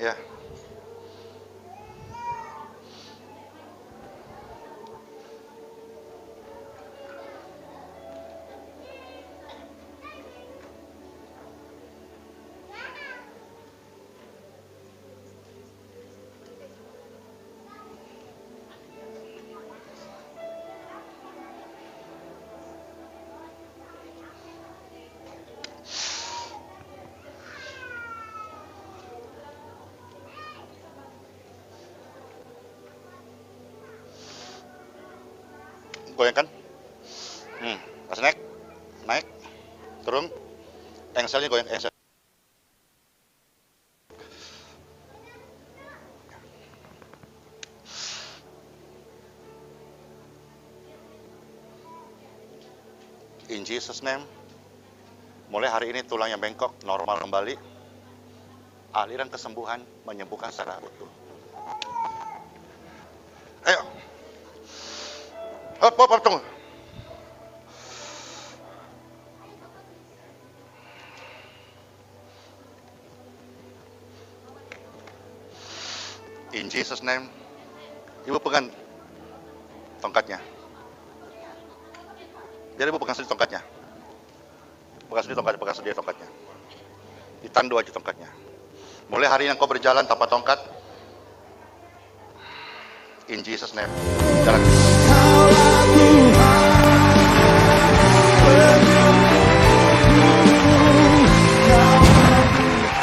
Ya, goyangkan. Masih naik, naik, turun. Engselnya goyang, engsel. In Jesus name. Mulai hari ini tulang yang bengkok normal kembali. Aliran kesembuhan menyembuhkan secara utuh. Ayo. Hop, hop, hop, tunggu. In Jesus name. Ibu pegang tongkatnya. Biar ibu pegang sendiri tongkatnya. Pegang sendiri tongkatnya. Ditandu aja tongkatnya. Mulai hari ini kau berjalan tanpa tongkat. In Jesus name. Jalan.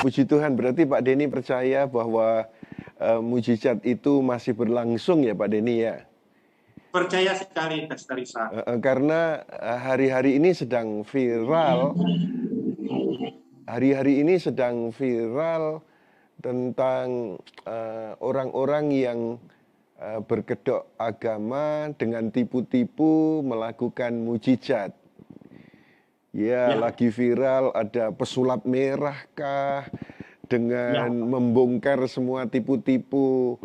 Puji Tuhan, berarti Pak Denny percaya bahwa mujizat itu masih berlangsung ya Pak Denny ya? Percaya sekali, Pastor Isa. Karena hari-hari ini sedang viral, tentang orang-orang yang berkedok agama dengan tipu-tipu melakukan mujizat. Ya, lagi viral ada pesulap merah kah, dengan membongkar semua tipu-tipu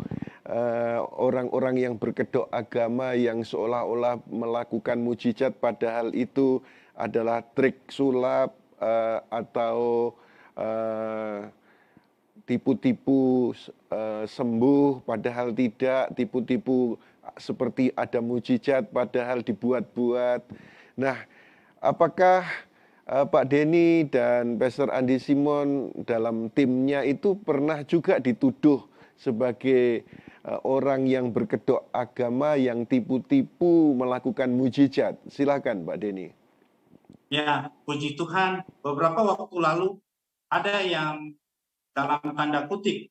orang-orang yang berkedok agama yang seolah-olah melakukan mujizat, padahal itu adalah trik sulap atau tipu-tipu sembuh padahal tidak, tipu-tipu seperti ada mujizat padahal dibuat-buat. Nah, apakah Pak Denny dan Pastor Andi Simon dalam timnya itu pernah juga dituduh sebagai orang yang berkedok agama yang tipu-tipu melakukan mujizat? Silakan Pak Denny. Ya, puji Tuhan, beberapa waktu lalu ada yang dalam tanda kutip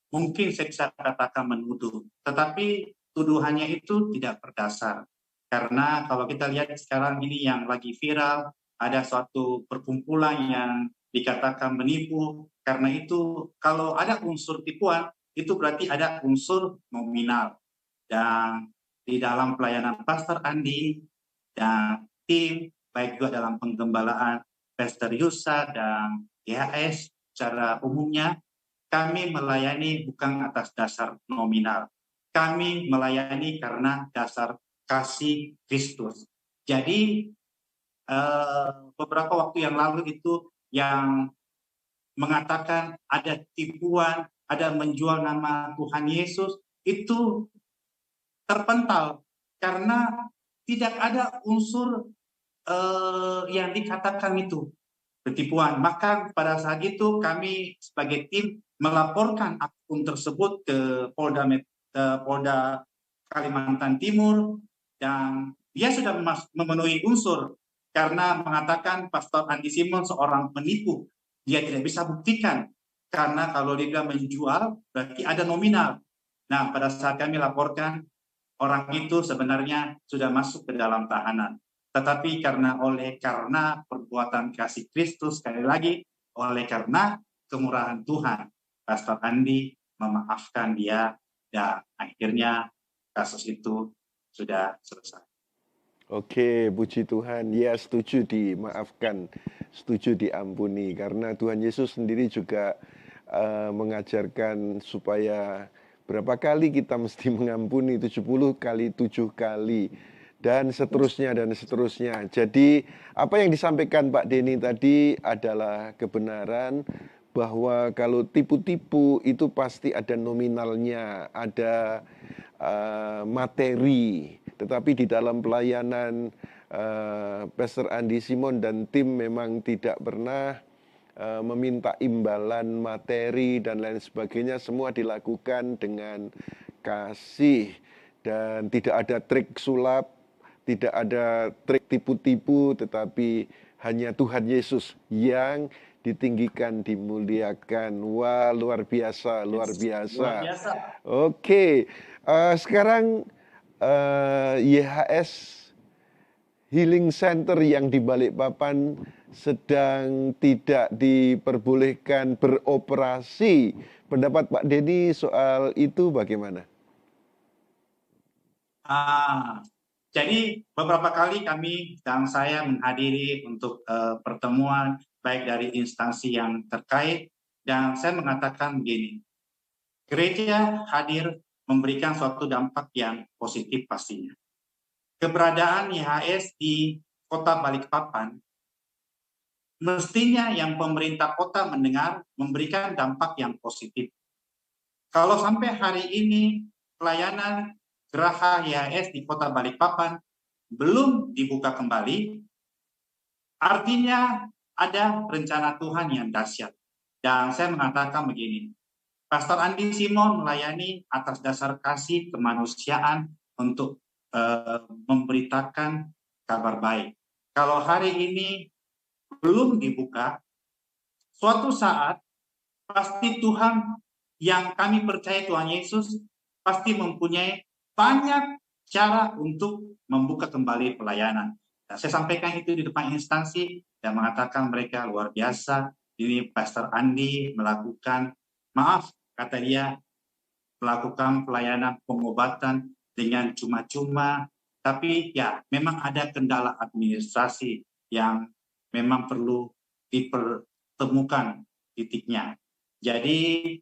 mungkin saya bisa katakan menuduh, tetapi tuduhannya itu tidak berdasar. Karena kalau kita lihat sekarang ini yang lagi viral, ada suatu perkumpulan yang dikatakan menipu. Karena itu kalau ada unsur tipuan, itu berarti ada unsur nominal. Dan di dalam pelayanan Pastor Andi dan tim, baik juga dalam penggembalaan Pastor Yusa dan GHS secara umumnya, kami melayani bukan atas dasar nominal. Kami melayani karena dasar kasih Kristus. Jadi beberapa waktu yang lalu itu yang mengatakan ada tipuan, ada menjual nama Tuhan Yesus, itu terpental karena tidak ada unsur yang dikatakan itu penipuan. Maka pada saat itu kami sebagai tim melaporkan akun tersebut ke Polda Kalimantan Timur, dan dia sudah memenuhi unsur karena mengatakan Pastor Andi Simon seorang penipu. Dia tidak bisa buktikan karena kalau dia menjual berarti ada nominal. Nah, pada saat kami laporkan, orang itu sebenarnya sudah masuk ke dalam tahanan. Tetapi karena perbuatan kasih Kristus, sekali lagi, oleh karena kemurahan Tuhan, Pastor Andi memaafkan dia, dan akhirnya kasus itu sudah selesai. Oke, puji Tuhan. Ya, setuju dimaafkan, setuju diampuni. Karena Tuhan Yesus sendiri juga mengajarkan supaya berapa kali kita mesti mengampuni, 70 kali 7 kali. Dan seterusnya, dan seterusnya. Jadi, apa yang disampaikan Pak Denny tadi adalah kebenaran bahwa kalau tipu-tipu itu pasti ada nominalnya, ada materi. Tetapi di dalam pelayanan Pastor Andi Simon dan tim memang tidak pernah meminta imbalan materi dan lain sebagainya. Semua dilakukan dengan kasih dan tidak ada trik sulap, tidak ada trik tipu-tipu, tetapi hanya Tuhan Yesus yang ditinggikan, dimuliakan. Wah, luar biasa, luar Luar biasa. biasa. Oke, sekarang YHS Healing Center yang di Balikpapan sedang tidak diperbolehkan beroperasi. Pendapat Pak Denny soal itu bagaimana? Jadi beberapa kali kami dan saya menghadiri untuk pertemuan baik dari instansi yang terkait, dan saya mengatakan begini, gereja hadir memberikan suatu dampak yang positif pastinya. Keberadaan YHS di Kota Balikpapan mestinya yang pemerintah kota mendengar memberikan dampak yang positif. Kalau sampai hari ini pelayanan Geraha YHS di Kota Balikpapan belum dibuka kembali, artinya ada rencana Tuhan yang dahsyat. Dan saya mengatakan begini, Pastor Andi Simon melayani atas dasar kasih kemanusiaan untuk memberitakan kabar baik. Kalau hari ini belum dibuka, suatu saat pasti Tuhan yang kami percaya, Tuhan Yesus, pasti mempunyai banyak cara untuk membuka kembali pelayanan. Dan saya sampaikan itu di depan instansi dan mengatakan mereka luar biasa. Ini Pastor Andi melakukan, maaf, kata dia, melakukan pelayanan pengobatan dengan cuma-cuma, tapi ya memang ada kendala administrasi yang memang perlu dipertemukan titiknya. Jadi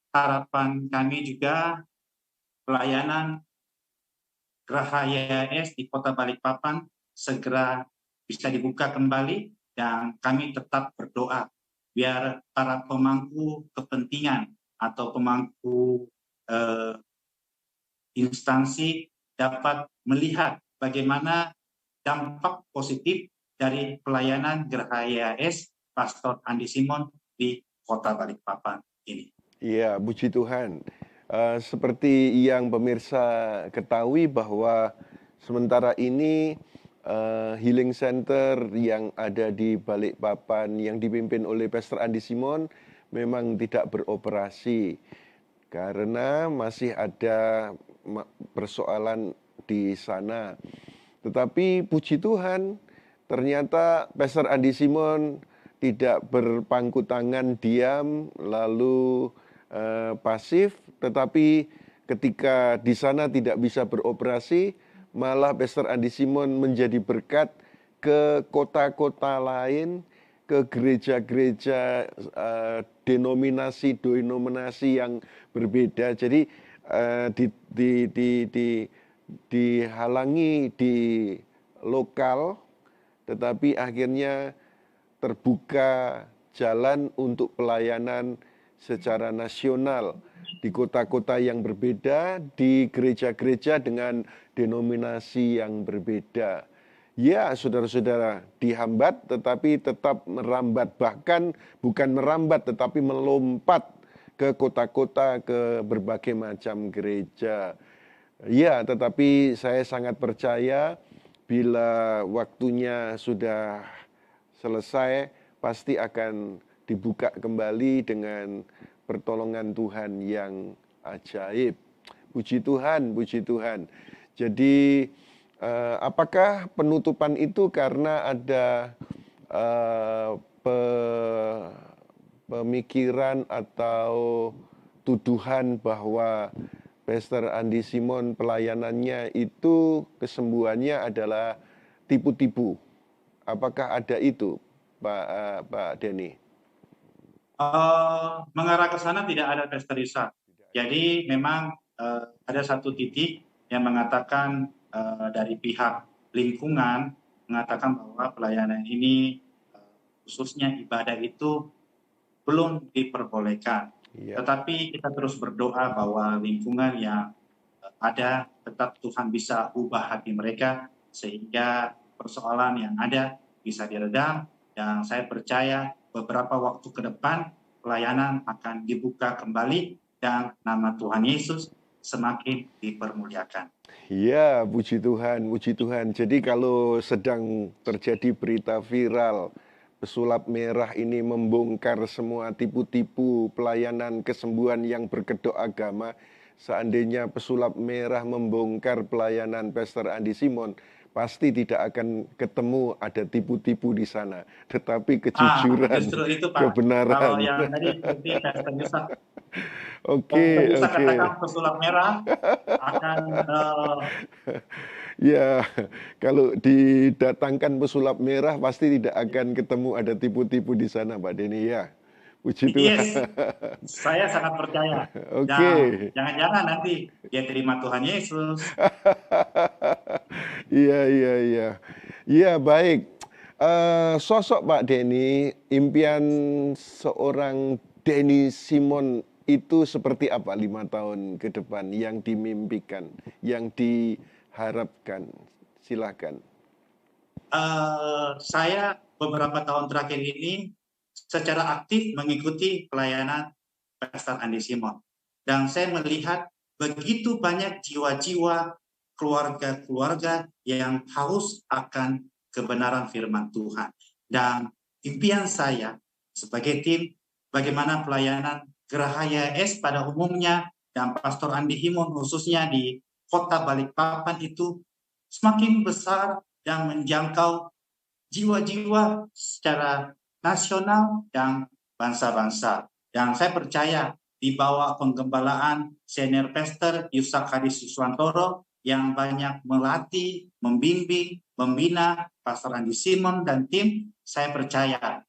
harapan kami juga pelayanan Geraha YHS di Kota Balikpapan segera bisa dibuka kembali, dan kami tetap berdoa biar para pemangku kepentingan atau pemangku instansi dapat melihat bagaimana dampak positif dari pelayanan Geraha YHS Pastor Andi Simon di Kota Balikpapan ini. Iya, puji Tuhan. Seperti yang pemirsa ketahui bahwa sementara ini Healing Center yang ada di Balikpapan yang dipimpin oleh Pastor Andi Simon memang tidak beroperasi karena masih ada persoalan di sana. Tetapi puji Tuhan, ternyata Pastor Andi Simon tidak berpangku tangan diam lalu pasif, tetapi ketika di sana tidak bisa beroperasi, malah Pastor Andi Simon menjadi berkat ke kota-kota lain, ke gereja-gereja denominasi yang berbeda. Jadi dihalangi di lokal, tetapi akhirnya terbuka jalan untuk pelayanan secara nasional di kota-kota yang berbeda, di gereja-gereja dengan denominasi yang berbeda. Ya, saudara-saudara, dihambat tetapi tetap merambat, bahkan bukan merambat tetapi melompat ke kota-kota, ke berbagai macam gereja. Ya, tetapi saya sangat percaya bila waktunya sudah selesai, pasti akan dibuka kembali dengan pertolongan Tuhan yang ajaib. Puji Tuhan, puji Tuhan. Jadi apakah penutupan itu karena ada pemikiran atau tuduhan bahwa Pastor Andi Simon pelayanannya itu kesembuhannya adalah tipu-tipu? Apakah ada itu, Pak Denny? Mengarah ke sana tidak ada, Pastor Isa. Jadi memang ada satu titik yang mengatakan dari pihak lingkungan mengatakan bahwa pelayanan ini khususnya ibadah itu belum diperbolehkan. Iya. Tetapi kita terus berdoa bahwa lingkungan yang ada tetap Tuhan bisa ubah hati mereka sehingga persoalan yang ada bisa diredam, dan saya percaya beberapa waktu ke depan pelayanan akan dibuka kembali dan nama Tuhan Yesus semakin dipermuliakan. Ya, puji Tuhan, puji Tuhan. Jadi kalau sedang terjadi berita viral, pesulap merah ini membongkar semua tipu-tipu pelayanan kesembuhan yang berkedok agama. Seandainya pesulap merah membongkar pelayanan Pastor Andi Simon, pasti tidak akan ketemu ada tipu-tipu di sana. Tetapi kejujuran, Justru itu Pak. Kalau kebenaran. yang tadi seperti Pastor Oke, Yusak oke. katakan pesulap merah akan Ya, kalau didatangkan pesulap merah pasti tidak akan ketemu ada tipu-tipu di sana, Pak Denny ya. Puji Tuhan. yes, saya sangat percaya. Oke. Dan jangan-jangan nanti dia terima Tuhan Yesus. Iya, iya, iya. Iya, baik. Sosok Pak Denny, impian seorang Denny Simon itu seperti apa 5 tahun ke depan yang dimimpikan, yang diharapkan? Silakan. Saya beberapa tahun terakhir ini secara aktif mengikuti pelayanan Pastor Andi Simon. Dan saya melihat begitu banyak jiwa-jiwa, keluarga-keluarga yang haus akan kebenaran firman Tuhan. Dan impian saya sebagai tim, bagaimana pelayanan Geraha YS pada umumnya dan Pastor Andi Simon khususnya di kota Balikpapan itu semakin besar dan menjangkau jiwa-jiwa secara nasional dan bangsa-bangsa. Dan saya percaya di bawah penggembalaan senior pastor Yusak Hadis Suswantoro yang banyak melatih, membimbing, membina Pastor Andi Simon dan tim, saya percaya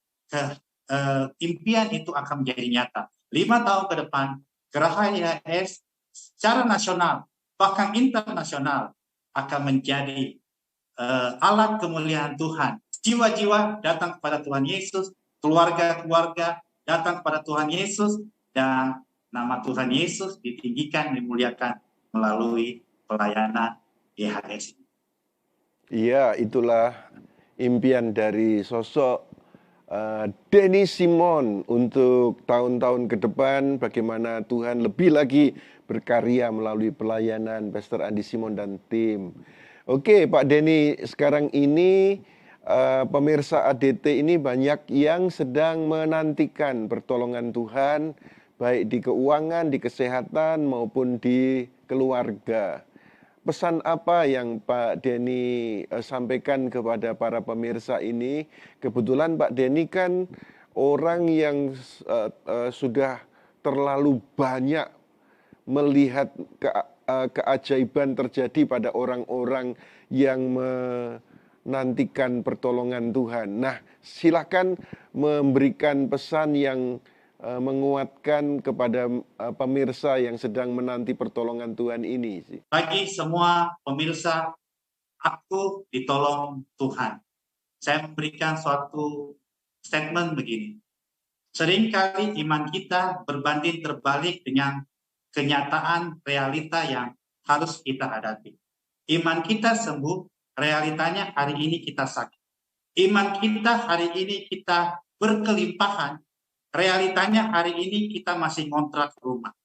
impian itu akan menjadi nyata. 5 tahun ke depan, Geraha YS secara nasional, bahkan internasional akan menjadi alat kemuliaan Tuhan. Jiwa-jiwa datang kepada Tuhan Yesus, keluarga-keluarga datang kepada Tuhan Yesus, dan nama Tuhan Yesus ditinggikan, dimuliakan melalui pelayanan YHS. Iya, itulah impian dari sosok Denny Simon untuk tahun-tahun ke depan, bagaimana Tuhan lebih lagi berkarya melalui pelayanan Pastor Andi Simon dan tim. Oke, Pak Denny, sekarang ini pemirsa ADT ini banyak yang sedang menantikan pertolongan Tuhan, baik di keuangan, di kesehatan, maupun di keluarga. Pesan apa yang Pak Denny sampaikan kepada para pemirsa ini? Kebetulan Pak Denny kan orang yang sudah terlalu banyak melihat keajaiban terjadi pada orang-orang yang menantikan pertolongan Tuhan. Nah, silakan memberikan pesan yang menguatkan kepada pemirsa yang sedang menanti pertolongan Tuhan ini. Bagi semua pemirsa, aku ditolong Tuhan. Saya memberikan suatu statement begini. Seringkali iman kita berbanding terbalik dengan kenyataan realita yang harus kita hadapi. Iman kita sembuh, realitanya hari ini kita sakit. Iman kita hari ini kita berkelimpahan, realitanya hari ini kita masih ngontrak rumah.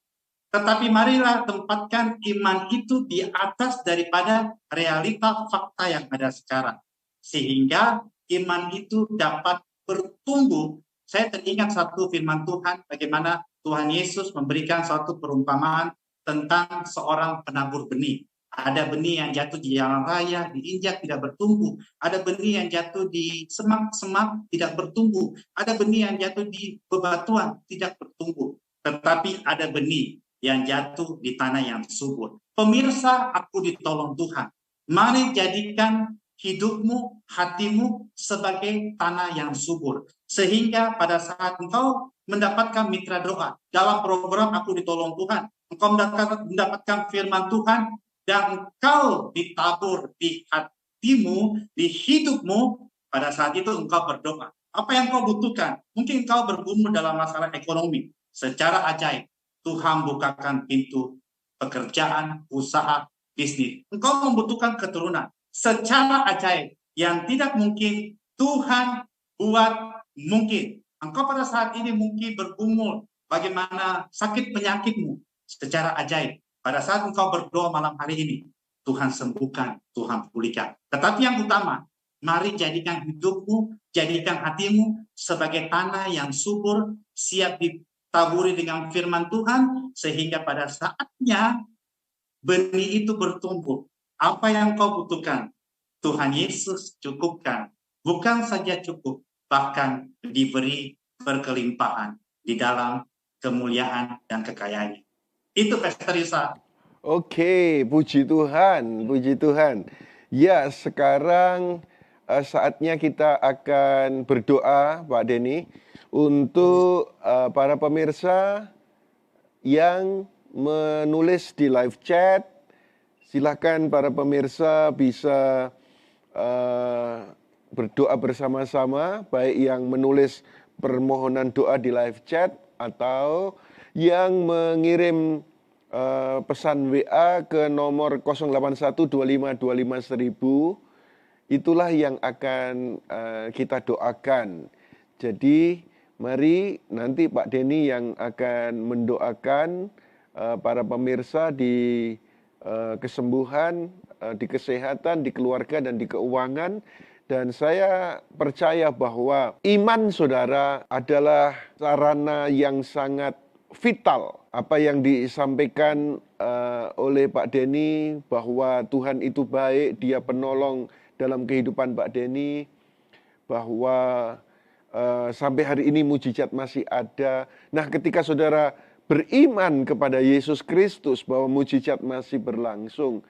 Tetapi marilah tempatkan iman itu di atas daripada realita fakta yang ada sekarang. Sehingga iman itu dapat bertumbuh. Saya teringat satu firman Tuhan, bagaimana Tuhan Yesus memberikan suatu perumpamaan tentang seorang penabur benih. Ada benih yang jatuh di jalan raya, diinjak tidak bertumbuh. Ada benih yang jatuh di semak-semak tidak bertumbuh. Ada benih yang jatuh di bebatuan tidak bertumbuh. Tetapi ada benih yang jatuh di tanah yang subur. Pemirsa, aku ditolong Tuhan. Mari jadikan hidupmu, hatimu sebagai tanah yang subur. Sehingga pada saat engkau mendapatkan mitra doa dalam program Aku Ditolong Tuhan, engkau mendapatkan firman Tuhan, dan engkau ditabur di hatimu, di hidupmu, pada saat itu engkau berdoa. Apa yang kau butuhkan? Mungkin kau bergumul dalam masalah ekonomi. Secara ajaib, Tuhan bukakan pintu pekerjaan, usaha, bisnis. Engkau membutuhkan keturunan. Secara ajaib, yang tidak mungkin, Tuhan buat mungkin. Engkau pada saat ini mungkin bergumul bagaimana sakit penyakitmu secara ajaib. Pada saat engkau berdoa malam hari ini, Tuhan sembuhkan, Tuhan pulihkan. Tetapi yang utama, mari jadikan hidupmu, jadikan hatimu sebagai tanah yang subur, siap ditaburi dengan firman Tuhan, sehingga pada saatnya benih itu bertumbuh. Apa yang kau butuhkan, Tuhan Yesus cukupkan. Bukan saja cukup, bahkan diberi berkelimpahan di dalam kemuliaan dan kekayaannya. Itu Pastor Yusa. Oke, puji Tuhan, puji Tuhan. Ya, sekarang saatnya kita akan berdoa, Pak Denny, untuk para pemirsa yang menulis di live chat. Silakan para pemirsa bisa berdoa bersama-sama, baik yang menulis permohonan doa di live chat atau yang mengirim pesan WA ke nomor 08125251000. Itulah yang akan kita doakan. Jadi mari nanti Pak Denny yang akan mendoakan para pemirsa di kesembuhan, di kesehatan, di keluarga, dan di keuangan. Dan saya percaya bahwa iman saudara adalah sarana yang sangat vital. Apa yang disampaikan oleh Pak Denny bahwa Tuhan itu baik, Dia penolong dalam kehidupan Pak Denny, bahwa sampai hari ini mujizat masih ada. Nah, ketika saudara beriman kepada Yesus Kristus bahwa mujizat masih berlangsung,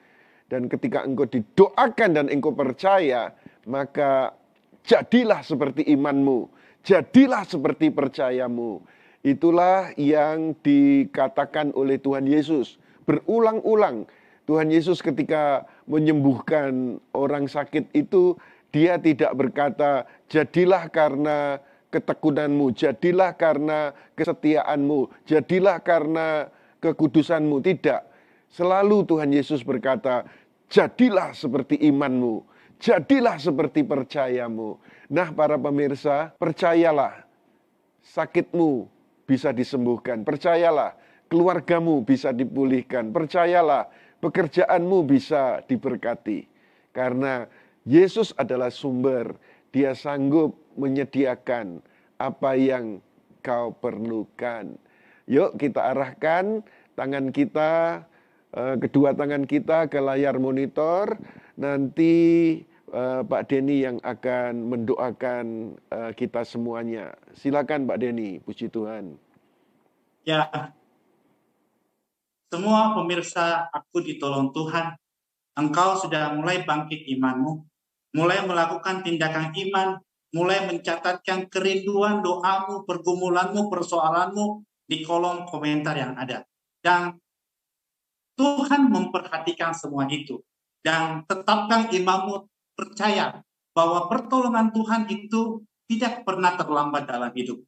dan ketika engkau didoakan dan engkau percaya, maka jadilah seperti imanmu, jadilah seperti percayamu. Itulah yang dikatakan oleh Tuhan Yesus berulang-ulang. Tuhan Yesus ketika menyembuhkan orang sakit itu, Dia tidak berkata, jadilah karena ketekunanmu, jadilah karena kesetiaanmu, jadilah karena kekudusanmu. Tidak. Selalu Tuhan Yesus berkata, jadilah seperti imanmu, jadilah seperti percayamu. Nah, para pemirsa, percayalah sakitmu bisa disembuhkan. Percayalah keluargamu bisa dipulihkan. Percayalah pekerjaanmu bisa diberkati. Karena Yesus adalah sumber. Dia sanggup menyediakan apa yang kau perlukan. Yuk kita arahkan tangan kita, kedua tangan kita ke layar monitor. Nanti Pak Denny yang akan mendoakan kita semuanya. Silakan Pak Denny, puji Tuhan. Ya, semua pemirsa, aku ditolong Tuhan. Engkau sudah mulai bangkit imanmu, mulai melakukan tindakan iman, mulai mencatatkan kerinduan, doamu, pergumulanmu, persoalanmu di kolom komentar yang ada. Dan Tuhan memperhatikan semua itu. Dan tetapkan imanmu, percaya bahwa pertolongan Tuhan itu tidak pernah terlambat dalam hidup.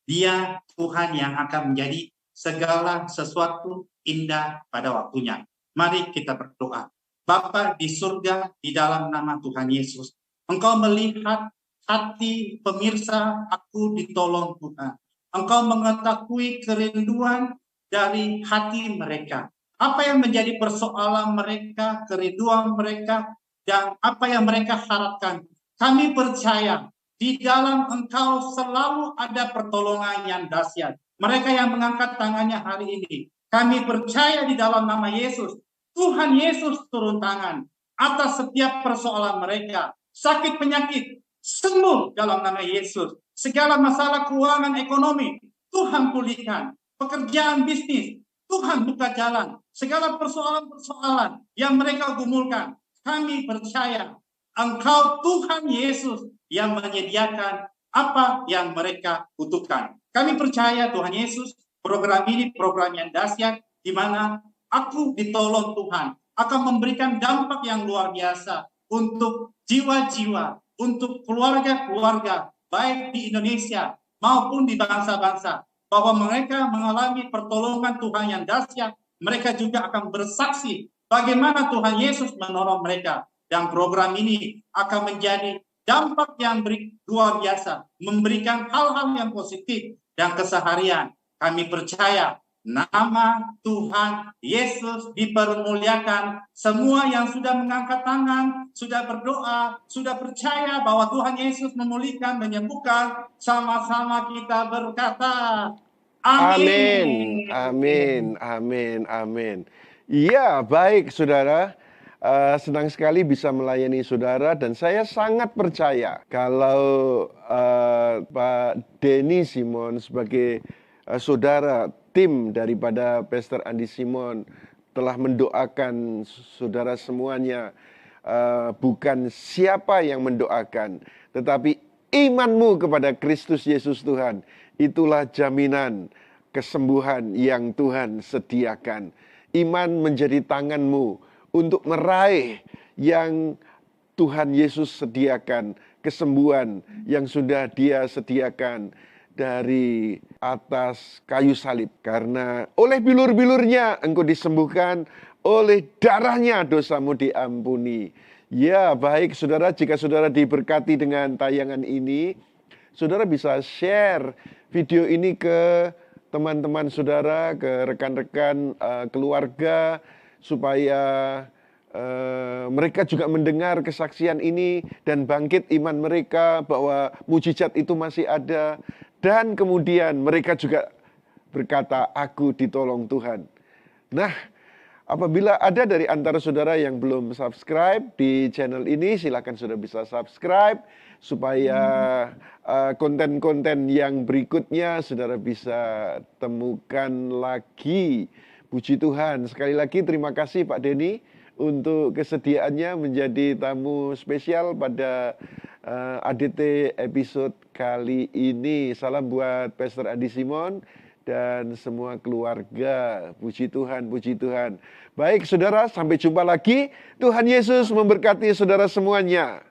Dia Tuhan yang akan menjadi segala sesuatu indah pada waktunya. Mari kita berdoa. Bapa di surga, di dalam nama Tuhan Yesus, Engkau melihat hati pemirsa, aku ditolong Tuhan. Engkau mengetahui kerinduan dari hati mereka. Apa yang menjadi persoalan mereka, kerinduan mereka, dan apa yang mereka harapkan. Kami percaya di dalam Engkau selalu ada pertolongan yang dahsyat. Mereka yang mengangkat tangannya hari ini, kami percaya di dalam nama Yesus, Tuhan Yesus turun tangan atas setiap persoalan mereka. Sakit penyakit sembuh dalam nama Yesus. Segala masalah keuangan ekonomi Tuhan pulihkan. Pekerjaan bisnis Tuhan buka jalan. Segala persoalan-persoalan yang mereka gumulkan, kami percaya Engkau Tuhan Yesus yang menyediakan apa yang mereka butuhkan. Kami percaya Tuhan Yesus, program ini program yang dahsyat, di mana aku ditolong Tuhan akan memberikan dampak yang luar biasa untuk jiwa-jiwa, untuk keluarga-keluarga baik di Indonesia maupun di bangsa-bangsa, bahwa mereka mengalami pertolongan Tuhan yang dahsyat. Mereka juga akan bersaksi bagaimana Tuhan Yesus menolong mereka. Dan program ini akan menjadi dampak yang luar biasa, memberikan hal-hal yang positif dan keseharian. Kami percaya nama Tuhan Yesus dipermuliakan. Semua yang sudah mengangkat tangan, sudah berdoa, sudah percaya bahwa Tuhan Yesus memulihkan, menyembuhkan, sama-sama kita berkata, Amin, amin. amin, amin, amin. Iya, baik saudara. Senang sekali bisa melayani saudara dan saya sangat percaya kalau Pak Denny Simon sebagai saudara tim daripada Pastor Andi Simon telah mendoakan saudara semuanya. Bukan siapa yang mendoakan, tetapi imanmu kepada Kristus Yesus Tuhan. Itulah jaminan kesembuhan yang Tuhan sediakan. Iman menjadi tanganmu untuk meraih yang Tuhan Yesus sediakan, kesembuhan yang sudah Dia sediakan dari atas kayu salib. Karena oleh bilur-bilurnya engkau disembuhkan, oleh darahnya dosamu diampuni. Ya, baik saudara, jika saudara diberkati dengan tayangan ini, saudara bisa share video ini ke teman-teman saudara, ke rekan-rekan keluarga, supaya mereka juga mendengar kesaksian ini dan bangkit iman mereka bahwa mujizat itu masih ada. Dan kemudian mereka juga berkata, aku ditolong Tuhan. Nah, apabila ada dari antara saudara yang belum subscribe di channel ini, silakan saudara bisa subscribe supaya konten-konten yang berikutnya saudara bisa temukan lagi. Puji Tuhan. Sekali lagi terima kasih Pak Denny untuk kesediaannya menjadi tamu spesial pada ADT episode kali ini. Salam buat Pastor Andi Simon dan semua keluarga. Puji Tuhan, puji Tuhan. Baik saudara, sampai jumpa lagi. Tuhan Yesus memberkati saudara semuanya.